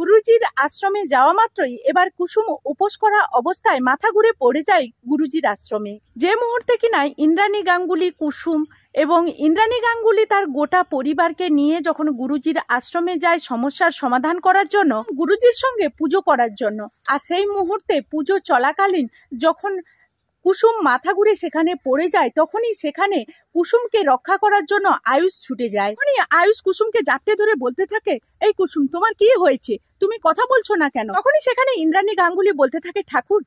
গুরুজির আশ্রমে যাওয়া মাত্রই এবার কুসুম উপোস করা অবস্থায় মাথা ঘুরে পড়ে যায় গুরুজির আশ্রমে। যে মুহূর্তে কিনা ইন্দ্রাণী গাঙ্গুলি, কুসুম এবং ইন্দ্রাণী গাঙ্গুলি তার গোটা পরিবারকে নিয়ে যখন গুরুজির আশ্রমে যায় সমস্যার সমাধান করার জন্য, গুরুজির সঙ্গে পুজো করার জন্য, আর সেই মুহূর্তে পুজো চলাকালীন যখন কুসুম মাথা ঘুরে সেখানে পড়ে যায়, তখনই সেখানে কুসুমকে রক্ষা করার জন্য আয়ুষ ছুটে যায়। তখনই আয়ুষ কুসুমকে জাপটে ধরে বলতে থাকে, এই কুসুম, তোমার কি হয়েছে? তুমি কথা বলছো না কেন? তখনই সেখানে ইন্দ্রাণী গাঙ্গুলি বলতে থাকে, ঠাকুর,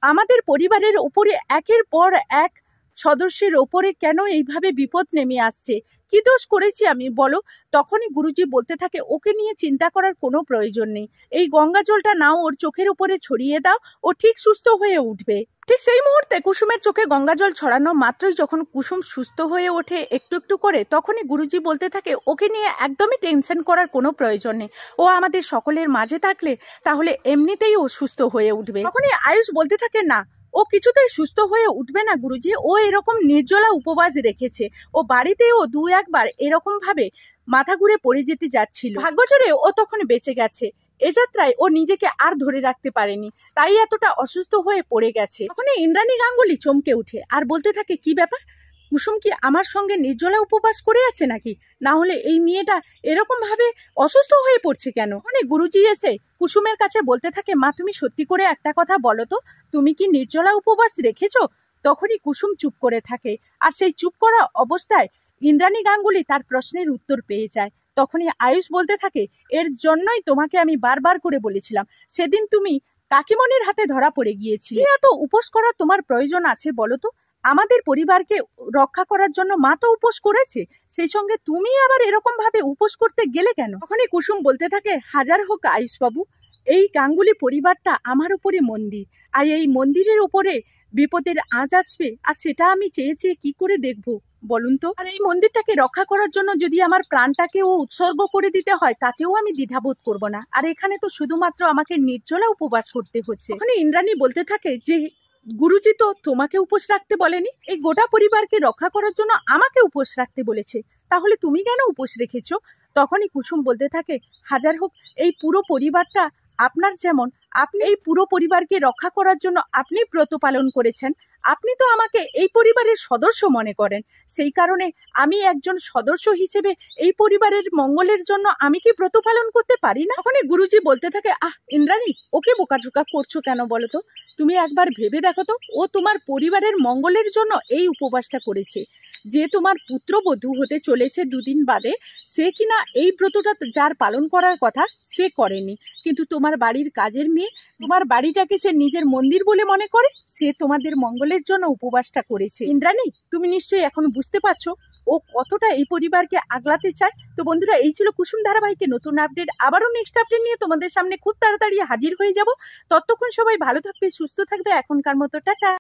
আমাদের পরিবারের উপরে একের পর এক সদস্যের ওপরে কেন এইভাবে বিপদ নেমে আসছে? কি দোষ করেছি আমি, বলো? তখনই গুরুজি বলতে থাকে, ওকে নিয়ে চিন্তা করার কোনো প্রয়োজন নেই। এই গঙ্গা জলটা নাও, ওর চোখের উপরে ছড়িয়ে দাও, ও ঠিক সুস্থ হয়ে উঠবে। ঠিক সেই মুহূর্তে কুসুমের চোখে গঙ্গা জল ছড়ানো মাত্রই যখন কুসুম সুস্থ হয়ে ওঠে একটু একটু করে, তখনই গুরুজি বলতে থাকে, ওকে নিয়ে একদমই টেনশন করার কোনো প্রয়োজন নেই। ও আমাদের সকলের মাঝে থাকলে তাহলে এমনিতেই ও সুস্থ হয়ে উঠবে। তখনই আয়ুষ বলতে থাকে, না, ও কিছুতেই সুস্থ হয়ে উঠবে না গুরুজি। ও এরকম নির্জলা উপবাস রেখেছে। ও বাড়িতেও দু একবার এরকম ভাবে মাথা ঘুরে পড়ে যেতে যাচ্ছিল। ভাগ্যজোরে ও তখন বেঁচে গেছে। এ যাত্রায় ও নিজেকে আর ধরে রাখতে পারেনি, তাই এতটা অসুস্থ হয়ে পড়ে গেছে। তখন ইন্দ্রাণী গাঙ্গুলি চমকে উঠে আর বলতে থাকে, কি ব্যাপার? কুসুম কি আমার সঙ্গে নির্জলা উপবাস করে আছে নাকি? না হলে এই মেয়েটা এরকম ভাবে অসুস্থ হয়ে পড়ছে কেন? মানে গুরুজি এসে কুসুমের কাছে বলতে থাকে, মা, তুমি সত্যি করে একটা কথা বলো তো, তুমি কি নির্জলা উপবাস রেখেছো? তখনই কুসুম চুপ করে থাকে, আর সেই চুপ করা অবস্থায় ইন্দ্রাণী গাঙ্গুলি তার প্রশ্নের উত্তর পেয়ে যায়। তখনই আয়ুষ বলতে থাকে, এর জন্যই তোমাকে আমি বারবার করে বলেছিলাম, সেদিন তুমি কাকিমণির হাতে ধরা পড়ে গিয়েছিলে। এত উপোস করার তোমার প্রয়োজন আছে বলো তো? আমাদের পরিবারকে রক্ষা করার জন্য মা তো উপোস করেছে, সেই সঙ্গে তুমি আবার এরকম ভাবে উপোস করতে গেলে কেন? তখনই কুসুম বলতে থাকে, হাজার হোক আয়ুষ বাবু, এই গাঙ্গুলি পরিবারটা আমার উপরে মন্দির, আর এই মন্দিরের উপরে বিপদের আঁচ আসবে, আর সেটা আমি চেয়ে চেয়ে কি করে দেখবো বলুন তো? আর এই মন্দিরটাকে রক্ষা করার জন্য যদি আমার প্রাণটাকেও উৎসর্গ করে দিতে হয়, তাতেও আমি দ্বিধাবোধ করব না। আর এখানে তো শুধুমাত্র আমাকে নির্জলা উপবাস করতে হচ্ছে। ওখানে ইন্দ্রাণী বলতে থাকে যে, গুরুজি তো তোমাকে উপোস রাখতে বলেনি, এই গোটা পরিবারকে রক্ষা করার জন্য আমাকে উপোস রাখতে বলেছে, তাহলে তুমি কেন উপোস রেখেছো? তখনই কুসুম বলতে থাকে, হাজার হোক এই পুরো পরিবারটা আপনার, যেমন আপনি এই পুরো পরিবারকে রক্ষা করার জন্য আপনি ব্রত পালন করেছেন, আপনি তো আমাকে এই পরিবারের সদস্য মনে করেন, সেই কারণে আমি একজন সদস্য হিসেবে এই পরিবারের মঙ্গলের জন্য আমি কি ব্রত পালন করতে পারি না? তখনই গুরুজি বলতে থাকে, ইন্দ্রাণী, ওকে বোকাঝোকা করছো কেন বলো তো? তুমি একবার ভেবে দেখো তো, ও তোমার পরিবারের মঙ্গলের জন্য এই উপবাসটা করেছে। যে তোমার পুত্রবধূ হতে চলেছে দুদিন বাদে, সে কিনা এই ব্রতটা যার পালন করার কথা সে করেনি, কিন্তু তোমার বাড়ির কাজের মেয়ে, তোমার বাড়িটাকে সে নিজের মন্দির বলে মনে করে, সে তোমাদের মঙ্গলের জন্য উপবাসটা করেছে। ইন্দ্রাণী, তুমি নিশ্চয়ই এখন বুঝতে পারছো ও কতটা এই পরিবারকে আগলাতে চায়। তো বন্ধুরা, এই ছিল কুসুম ধারাবাহিকের নতুন আপডেট। আবারও নেক্সট আপডেট নিয়ে তোমাদের সামনে খুব তাড়াতাড়ি হাজির হয়ে যাব। ততক্ষণ সবাই ভালো থাকবে, সুস্থ থাকবে। এখনকার মতো টাটা।